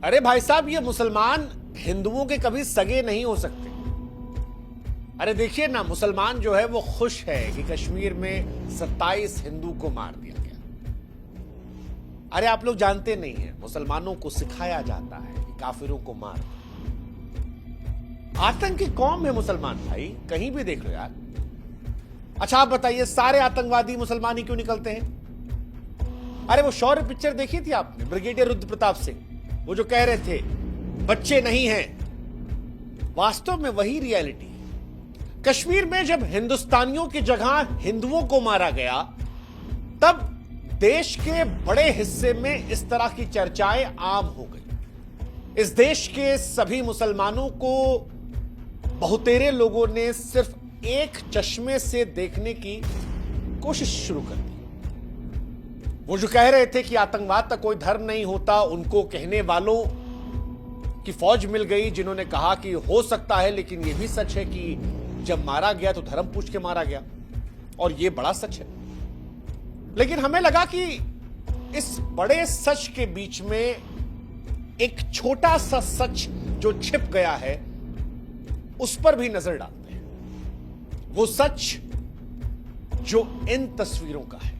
अरे भाई साहब, ये मुसलमान हिंदुओं के कभी सगे नहीं हो सकते। अरे देखिए ना, मुसलमान जो है वो खुश है कि कश्मीर में 27 हिंदू को मार दिया गया। अरे आप लोग जानते नहीं हैं, मुसलमानों को सिखाया जाता है कि काफिरों को मार दो। आतंकी कौम है मुसलमान भाई, कहीं भी देख लो यार। अच्छा आप बताइए, सारे आतंकवादी मुसलमान ही क्यों निकलते हैं? अरे वो शौर्य पिक्चर देखी थी आपने, ब्रिगेडियर रुद्र प्रताप सिंह, वो जो कह रहे थे बच्चे नहीं हैं, वास्तव में वही रियलिटी है। कश्मीर में जब हिंदुस्तानियों की जगह हिंदुओं को मारा गया, तब देश के बड़े हिस्से में इस तरह की चर्चाएं आम हो गई। इस देश के सभी मुसलमानों को बहुतेरे लोगों ने सिर्फ एक चश्मे से देखने की कोशिश शुरू कर दी। वो जो कह रहे थे कि आतंकवाद का कोई धर्म नहीं होता, उनको कहने वालों की फौज मिल गई, जिन्होंने कहा कि हो सकता है, लेकिन यह भी सच है कि जब मारा गया तो धर्म पूछ के मारा गया, और यह बड़ा सच है। लेकिन हमें लगा कि इस बड़े सच के बीच में एक छोटा सा सच जो छिप गया है, उस पर भी नजर डालते हैं। वो सच जो इन तस्वीरों का है,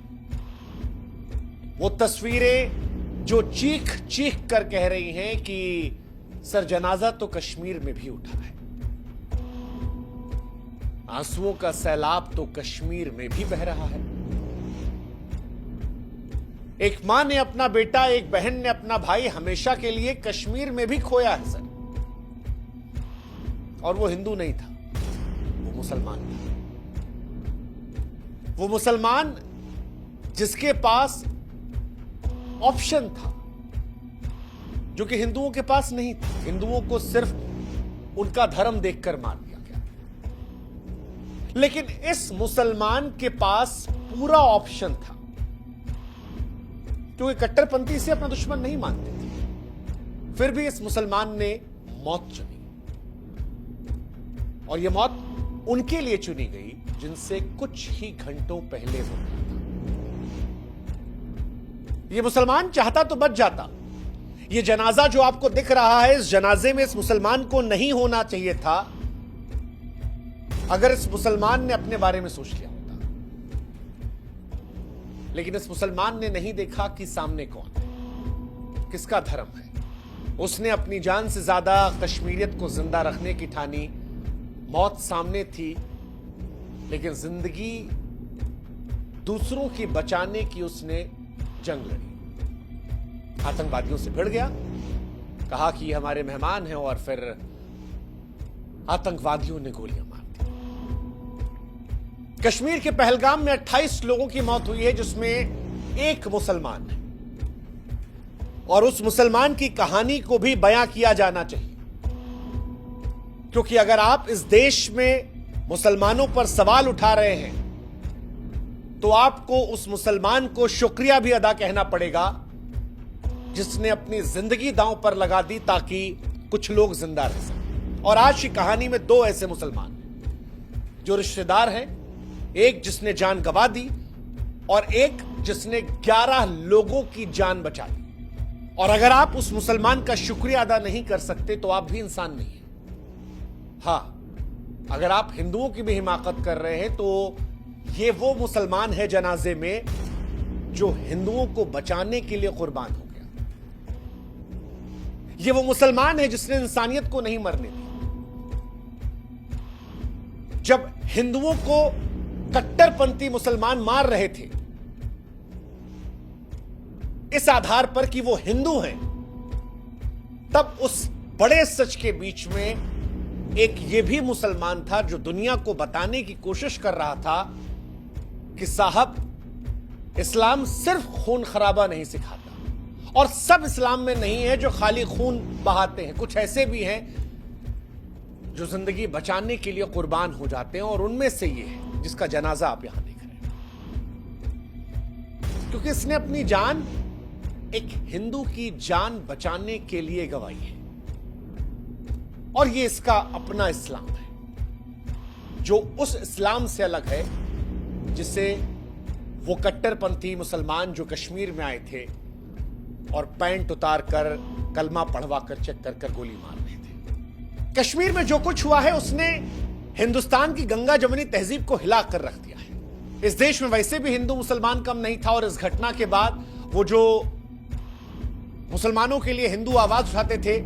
वो तस्वीरें जो चीख चीख कर कह रही हैं कि सर जनाजा तो कश्मीर में भी उठा है, आंसुओं का सैलाब तो कश्मीर में भी बह रहा है। एक मां ने अपना बेटा, एक बहन ने अपना भाई हमेशा के लिए कश्मीर में भी खोया है सर, और वो हिंदू नहीं था, वो मुसलमान था। वो मुसलमान जिसके पास ऑप्शन था, जो कि हिंदुओं के पास नहीं था। हिंदुओं को सिर्फ उनका धर्म देखकर मार दिया गया, लेकिन इस मुसलमान के पास पूरा ऑप्शन था, क्योंकि कट्टरपंथी से अपना दुश्मन नहीं मानते थे। फिर भी इस मुसलमान ने मौत चुनी, और यह मौत उनके लिए चुनी गई जिनसे कुछ ही घंटों पहले हो गया था। यह मुसलमान चाहता तो बच जाता। यह जनाजा जो आपको दिख रहा है, इस जनाजे में इस मुसलमान को नहीं होना चाहिए था, अगर इस मुसलमान ने अपने बारे में सोच लिया होता। लेकिन इस मुसलमान ने नहीं देखा कि सामने कौन है, किसका धर्म है। उसने अपनी जान से ज्यादा कश्मीरियत को जिंदा रखने की ठानी। मौत सामने थी, लेकिन जिंदगी दूसरों की बचाने की उसने जंग लड़ी। आतंकवादियों से भिड़ गया, कहा कि ये हमारे मेहमान हैं, और फिर आतंकवादियों ने गोलियां मार दी। कश्मीर के पहलगाम में 28 लोगों की मौत हुई है, जिसमें एक मुसलमान है, और उस मुसलमान की कहानी को भी बयां किया जाना चाहिए, क्योंकि अगर आप इस देश में मुसलमानों पर सवाल उठा रहे हैं, तो आपको उस मुसलमान को शुक्रिया भी अदा कहना पड़ेगा, जिसने अपनी जिंदगी दांव पर लगा दी ताकि कुछ लोग जिंदा रह सकें। और आज की कहानी में दो ऐसे मुसलमान हैं जो रिश्तेदार हैं, एक जिसने जान गंवा दी, और एक जिसने 11 लोगों की जान बचा दी। और अगर आप उस मुसलमान का शुक्रिया अदा नहीं कर सकते, तो आप भी इंसान नहीं हैं। हाँ, अगर आप हिंदुओं की भी हिमाकत कर रहे हैं, तो ये वो मुसलमान है जनाजे में जो हिंदुओं को बचाने के लिए कुर्बान हो गया। ये वो मुसलमान है जिसने इंसानियत को नहीं मरने दी। जब हिंदुओं को कट्टरपंथी मुसलमान मार रहे थे, इस आधार पर कि वो हिंदू हैं, तब उस बड़े सच के बीच में एक ये भी मुसलमान था जो दुनिया को बताने की कोशिश कर रहा था कि साहब, इस्लाम सिर्फ खून खराबा नहीं सिखाता, और सब इस्लाम में नहीं है जो खाली खून बहाते हैं। कुछ ऐसे भी हैं जो जिंदगी बचाने के लिए कुर्बान हो जाते हैं, और उनमें से ये है जिसका जनाजा आप यहां देख रहे हैं, क्योंकि इसने अपनी जान एक हिंदू की जान बचाने के लिए गंवाई है। और ये इसका अपना इस्लाम है, जो उस इस्लाम से अलग है जिसे वो कट्टरपंथी मुसलमान जो कश्मीर में आए थे और पैंट उतार कर कलमा पढ़वा कर चेक कर कर गोली मार रहे थे। कश्मीर में जो कुछ हुआ है उसने हिंदुस्तान की गंगा जमुनी तहजीब को हिला कर रख दिया है। इस देश में वैसे भी हिंदू मुसलमान कम नहीं था और इस घटना के बाद वो जो मुसलमानों के लिए हिंदू आवाज उठाते थे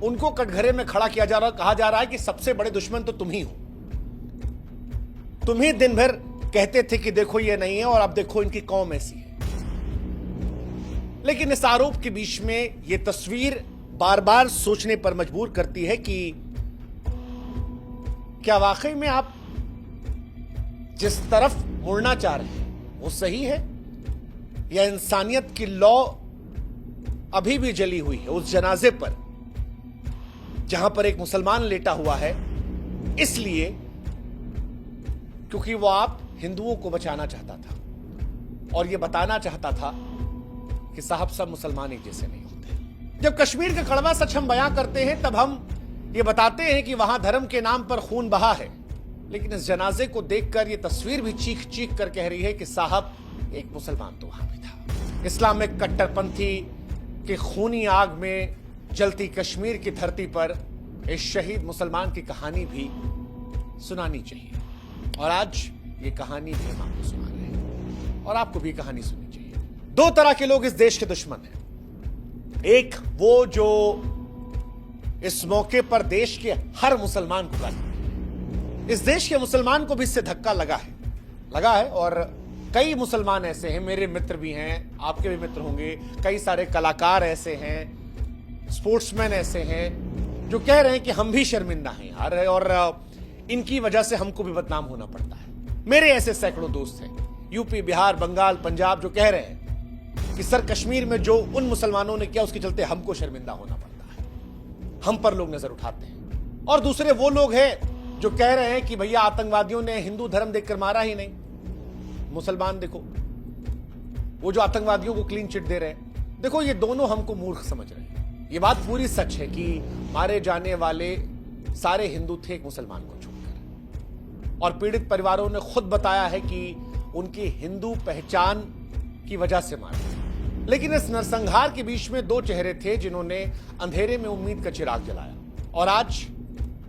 उनको कटघरे में खड़ा किया जा रहा, कहा जा रहा है कि सबसे बड़े दुश्मन तो तुम ही हो। तुम ही दिन भर कहते थे कि देखो ये नहीं है और अब देखो इनकी कौम ऐसी है। लेकिन इस आरोप के बीच में यह तस्वीर बार बार सोचने पर मजबूर करती है कि क्या वाकई में आप जिस तरफ मुड़ना चाह रहे हैं वो सही है, या इंसानियत की लौ अभी भी जली हुई है उस जनाजे पर जहां पर एक मुसलमान लेटा हुआ है, इसलिए क्योंकि वो आप हिंदुओं को बचाना चाहता था और ये बताना चाहता था कि साहब सब मुसलमान एक जैसे नहीं होते। जब कश्मीर का कड़वा सच हम बयां करते हैं तब हम ये बताते हैं कि वहां धर्म के नाम पर खून बहा है, लेकिन इस जनाजे को देखकर ये तस्वीर भी चीख चीख कर कह रही है कि साहब एक मुसलमान तो वहां भी था। इस्लामिक कट्टरपंथी के खूनी आग में जलती कश्मीर की धरती पर इस शहीद मुसलमान की कहानी भी सुनानी चाहिए और आज ये कहानी भी हम आपको सुना रहे हैं और आपको भी कहानी सुननी चाहिए। दो तरह के लोग इस देश के दुश्मन हैं। एक वो जो इस मौके पर देश के हर मुसलमान को गाली देते हैं। इस देश के मुसलमान को भी इससे धक्का लगा है और कई मुसलमान ऐसे हैं, मेरे मित्र भी हैं, आपके भी मित्र होंगे, कई सारे कलाकार ऐसे हैं, स्पोर्ट्समैन ऐसे हैं जो कह रहे हैं कि हम भी शर्मिंदा हैं यार और इनकी वजह से हमको भी बदनाम होना पड़ता है। मेरे ऐसे सैकड़ों दोस्त हैं यूपी, बिहार, बंगाल, पंजाब जो कह रहे हैं कि सर कश्मीर में जो उन मुसलमानों ने किया उसके चलते हमको शर्मिंदा होना पड़ता है, हम पर लोग नजर उठाते हैं। और दूसरे वो लोग हैं जो कह रहे हैं कि भैया आतंकवादियों ने हिंदू धर्म देखकर मारा ही नहीं, मुसलमान देखो वो जो आतंकवादियों को क्लीन चिट दे रहे हैं। देखो ये दोनों हमको मूर्ख समझ रहे हैं। ये बात पूरी सच है कि मारे जाने वाले सारे हिंदू थे एक मुसलमान को छोड़कर, और पीड़ित परिवारों ने खुद बताया है कि उनकी हिंदू पहचान की वजह से मारे। लेकिन इस नरसंहार के बीच में दो चेहरे थे जिन्होंने अंधेरे में उम्मीद का चिराग जलाया, और आज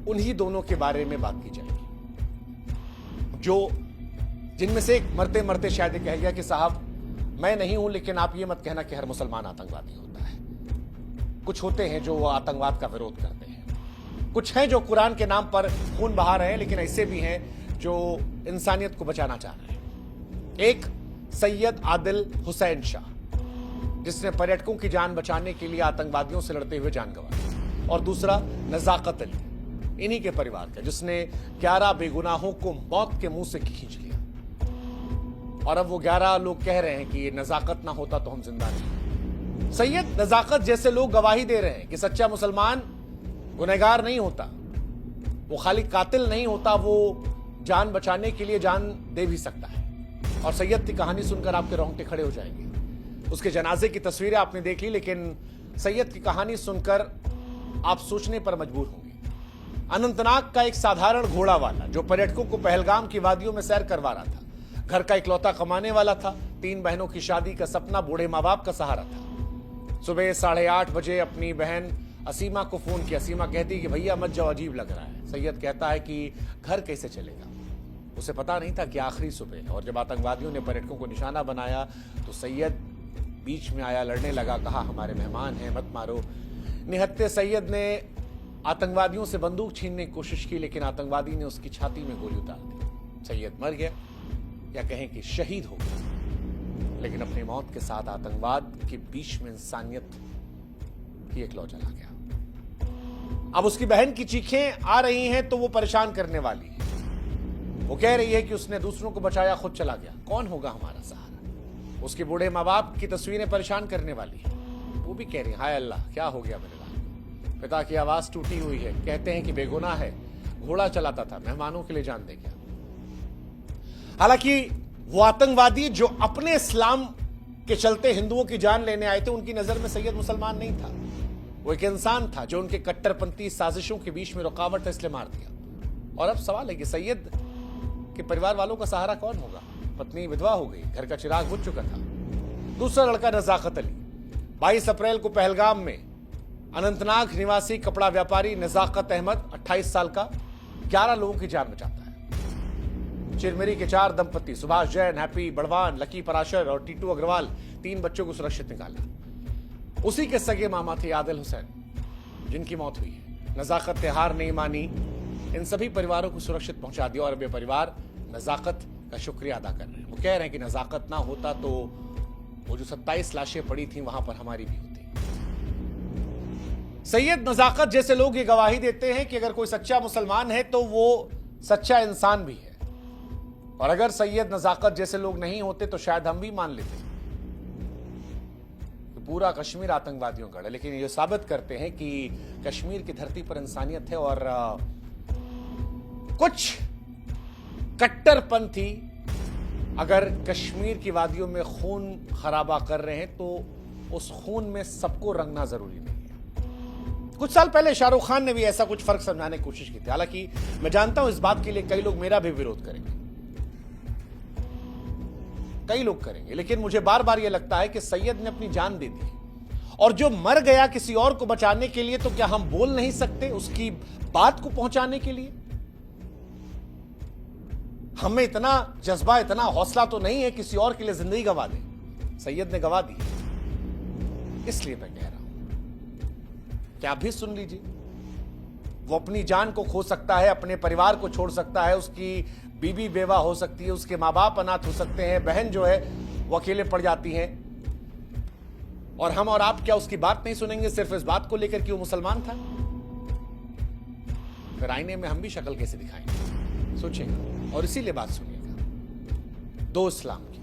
उन्हीं दोनों के बारे में बात की जाएगी। जो जिनमें से एक मरते मरते शायद कह गया कि साहब मैं नहीं हूं, लेकिन आप ये मत कहना कि हर मुसलमान आतंकवादी होता है। कुछ होते हैं जो आतंकवाद का विरोध करते हैं, कुछ हैं जो कुरान के नाम पर खून बहा रहे हैं, लेकिन ऐसे भी हैं जो इंसानियत को बचाना चाह रहे हैं। एक सैयद आदिल हुसैन शाह जिसने पर्यटकों की जान बचाने के लिए आतंकवादियों से लड़ते हुए जान गंवाई, और दूसरा नजाकत अली इन्हीं के परिवार का जिसने 11 बेगुनाहों को मौत के मुंह से खींच लिया। और अब वो 11 लोग कह रहे हैं कि ये नजाकत ना होता तो हम जिंदा नहीं। सैयद नजाकत जैसे लोग गवाही दे रहे हैं कि सच्चा मुसलमान गुनहगार नहीं होता, वो खाली कातिल नहीं होता, वो जान बचाने के लिए जान दे भी सकता है। और सैयद की कहानी सुनकर आपके रोंगटे खड़े हो जाएंगे। उसके जनाजे की तस्वीरें आपने देख ली, लेकिन सैयद की कहानी सुनकर आप सोचने पर मजबूर होंगे। अनंतनाग का एक साधारण घोड़ा वाला जो पर्यटकों को पहलगाम की वादियों में सैर करवा रहा था, घर का इकलौता कमाने वाला था, 3 बहनों की शादी का सपना बूढ़े माँ बाप का सहारा था। सुबह 8:30 बजे अपनी बहन असीमा को फोन किया। असीमा कहती कि भैया मत जाओ, अजीब लग रहा है। सैयद कहता है कि घर कैसे चलेगा। उसे पता नहीं था कि आखिरी सुबह, और जब आतंकवादियों ने पर्यटकों को निशाना बनाया तो सैयद बीच में आया, लड़ने लगा, कहा हमारे मेहमान हैं, मत मारो। निहत्ते सैयद ने आतंकवादियों से बंदूक छीनने की कोशिश की, लेकिन आतंकवादी ने उसकी छाती में गोली उतार दी। सैयद मर गया, या कहें कि शहीद हो गया। लेकिन अपनी मौत के साथ आतंकवाद के बीच में इंसानियत की एक लौ जला गया। अब उसकी बहन की चीखें आ रही हैं तो वो परेशान करने वाली है। वो कह रही है कि उसने दूसरों को बचाया, खुद चला गया, कौन होगा हमारा सहारा। उसके बूढ़े माँ बाप की तस्वीरें परेशान करने वाली है। वो भी कह रही है हाय अल्लाह क्या हो गया मेरे लाल। पिता की आवाज टूटी हुई है, कहते हैं कि बेगुनाह है, घोड़ा चलाता था, मेहमानों के लिए जान दे गया। हालांकि वो आतंकवादी जो अपने इस्लाम के चलते हिंदुओं की जान लेने आए थे, उनकी नजर में सैयद मुसलमान नहीं था, वो एक इंसान था जो उनके कट्टरपंथी साजिशों के बीच में रुकावट था, इसलिए मार दिया। और अब सवाल है कि सैयद के परिवार वालों का सहारा कौन होगा। पत्नी विधवा हो गई, घर का चिराग बुझ चुका था। दूसरा लड़का नजाकत अली, 22 अप्रैल को पहलगाम में अनंतनाग निवासी कपड़ा व्यापारी नजाकत अहमद 28 साल का 11 लोगों की जान बचाता है। चिरमिरी के 4 दंपति सुभाष जैन, हैप्पी बड़वान, लकी पराशर और टीटू अग्रवाल 3 बच्चों को सुरक्षित निकाला। उसी के सगे मामा थे आदिल हुसैन, जिनकी मौत हुई है। नजाकत ने हार नहीं मानी, इन सभी परिवारों को सुरक्षित पहुंचा दिया और अब ये परिवार नजाकत का शुक्रिया अदा कर रहे हैं। वो कह रहे हैं कि नजाकत ना होता तो वो जो 27 लाशें पड़ी थी वहां पर हमारी भी होती। सैयद नजाकत जैसे लोग ये गवाही देते हैं कि अगर कोई सच्चा मुसलमान है तो वो सच्चा इंसान भी है, और अगर सैयद नजाकत जैसे लोग नहीं होते तो शायद हम भी मान लेते कि पूरा कश्मीर आतंकवादियों का है। लेकिन ये साबित करते हैं कि कश्मीर की धरती पर इंसानियत है और कुछ कट्टरपंथी अगर कश्मीर की वादियों में खून खराबा कर रहे हैं तो उस खून में सबको रंगना जरूरी नहीं है। कुछ साल पहले शाहरुख खान ने भी ऐसा कुछ फर्क समझाने की कोशिश की थी। हालांकि मैं जानता हूं इस बात के लिए कई लोग मेरा भी विरोध करेंगे, कई लोग करेंगे, लेकिन मुझे बार बार यह लगता है कि सैयद ने अपनी जान दे दी और जो मर गया किसी और को बचाने के लिए, तो क्या हम बोल नहीं सकते उसकी बात को पहुंचाने के लिए? हमें इतना जज्बा, इतना हौसला तो नहीं है किसी और के लिए जिंदगी गवा दे। सैयद ने गवा दी, इसलिए मैं कह रहा हूं कि आप भी सुन लीजिए। वो अपनी जान को खो सकता है, अपने परिवार को छोड़ सकता है, उसकी बीवी बेवा हो सकती है, उसके मां बाप अनाथ हो सकते हैं, बहन जो है वो अकेले पड़ जाती है, और हम और आप क्या उसकी बात नहीं सुनेंगे सिर्फ इस बात को लेकर कि वो मुसलमान था? फिर आईने में हम भी शक्ल कैसे दिखाएंगे? सोचेगा और इसीलिए बात सुनिएगा। 2 इस्लाम की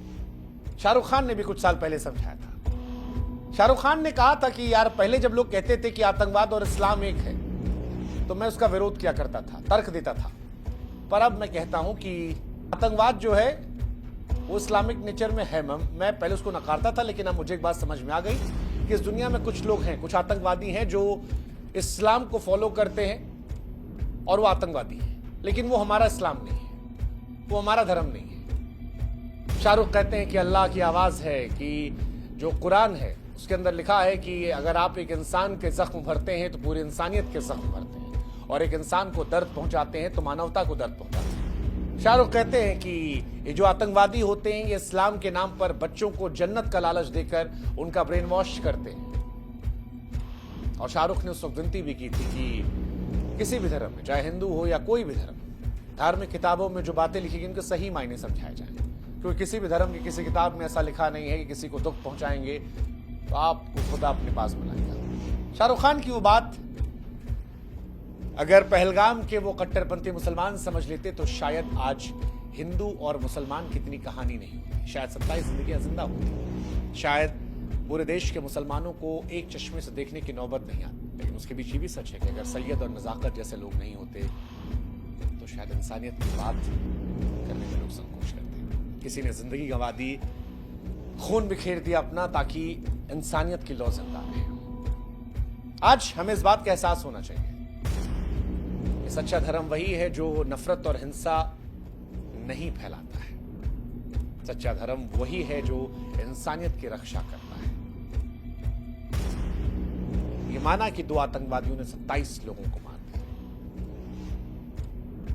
शाहरुख खान ने भी कुछ साल पहले समझाया था। शाहरुख खान ने कहा था कि यार पहले जब लोग कहते थे कि आतंकवाद और इस्लाम एक है तो मैं उसका विरोध किया करता था, तर्क देता था, पर अब मैं कहता हूं कि आतंकवाद जो है वो इस्लामिक नेचर में है। मैं पहले उसको नकारता था, लेकिन अब मुझे एक बात समझ में आ गई कि इस दुनिया में कुछ लोग हैं, कुछ आतंकवादी हैं जो इस्लाम को फॉलो करते हैं और वो आतंकवादी है, लेकिन वो हमारा इस्लाम नहीं है, वो हमारा धर्म नहीं है। शाहरुख कहते हैं कि अल्लाह की आवाज है, कि जो कुरान है उसके अंदर लिखा है कि अगर आप एक इंसान के जख्म भरते हैं तो पूरी इंसानियत के जख्म भरते हैं, और एक इंसान को दर्द पहुंचाते हैं तो मानवता को दर्द पहुंचाते हैं। शाहरुख कहते हैं कि ये जो आतंकवादी होते हैं ये इस्लाम के नाम पर बच्चों को जन्नत का लालच देकर उनका ब्रेन वॉश करते हैं। और शाहरुख ने उस वक्त विनती भी की थी कि किसी भी धर्म में, चाहे हिंदू हो या कोई भी धर्म, धार्मिक किताबों में जो बातें लिखी गई उनके सही मायने समझाए जाएं, क्योंकि किसी भी धर्म की किसी किताब में ऐसा लिखा नहीं है कि किसी को दुख पहुंचाएंगे तो आपको खुदा अपने पास बुलाएगा। शाहरुख खान की वो बात अगर पहलगाम के वो कट्टरपंथी मुसलमान समझ लेते तो शायद आज हिंदू और मुसलमान की इतनी कहानी नहीं होती, शायद 27 जिंदगियां जिंदा होती, शायद पूरे देश के मुसलमानों को एक चश्मे से देखने की नौबत नहीं आती। लेकिन उसके बीच ये भी सच है कि अगर सैयद और नजाकत जैसे लोग नहीं होते तो शायद इंसानियत की बात करने में लोग संकोच करते हैं। किसी ने जिंदगी गंवा दी, खून बिखेर दिया अपना, ताकि इंसानियत की लौ जिंदा रहे। आज हमें इस बात का एहसास होना चाहिए कि सच्चा धर्म वही है जो नफरत और हिंसा नहीं फैलाता है। सच्चा धर्म वही है जो इंसानियत की रक्षा करता है। ये माना कि 2 आतंकवादियों ने 27 लोगों को मार दिया,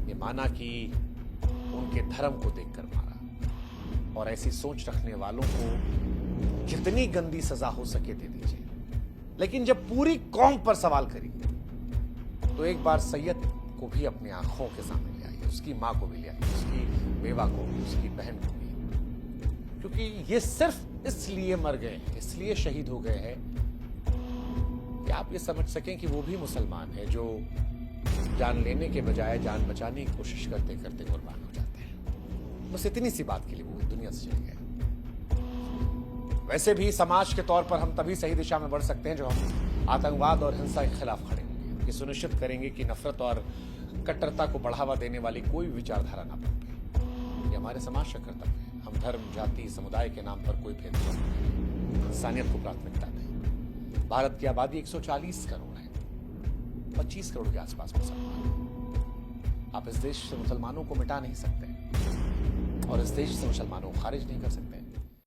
ये माना कि उनके धर्म को देखकर मारा, और ऐसी सोच रखने वालों को जितनी गंदी सजा हो सके दे दीजिए। लेकिन जब पूरी कौम पर सवाल करिए तो एक बार सैयद को भी अपनी आंखों के सामने ले आइए, उसकी मां को भी ले आइए, उसकी बेवा को भी, उसकी बहन को भी, क्योंकि ये सिर्फ इसलिए मर गए हैं, इसलिए शहीद हो गए हैं कि आप ये समझ सकें कि वो भी मुसलमान है जो जान लेने के बजाय जान बचाने की कोशिश करते करते कुर्बान हो जाते हैं। बस इतनी सी बात के लिए वो दुनिया से चले गए। वैसे भी समाज के तौर पर हम तभी सही दिशा में बढ़ सकते हैं जो हम आतंकवाद और हिंसा के खिलाफ खड़े होंगे, ये सुनिश्चित करेंगे कि नफरत और कट्टरता को बढ़ावा देने वाली कोई विचारधारा ना पनपे। ये हमारे समाज का कर्तव्य है। हम धर्म, जाति, समुदाय के नाम पर कोई भेदभाव नहीं करें, इंसानियत को प्राथमिकता दें। भारत की आबादी 140 करोड़ है, 25 करोड़ के आसपास मुसलमान। आप इस देश से मुसलमानों को मिटा नहीं सकते और इस देश से मुसलमानों को खारिज नहीं कर सकते।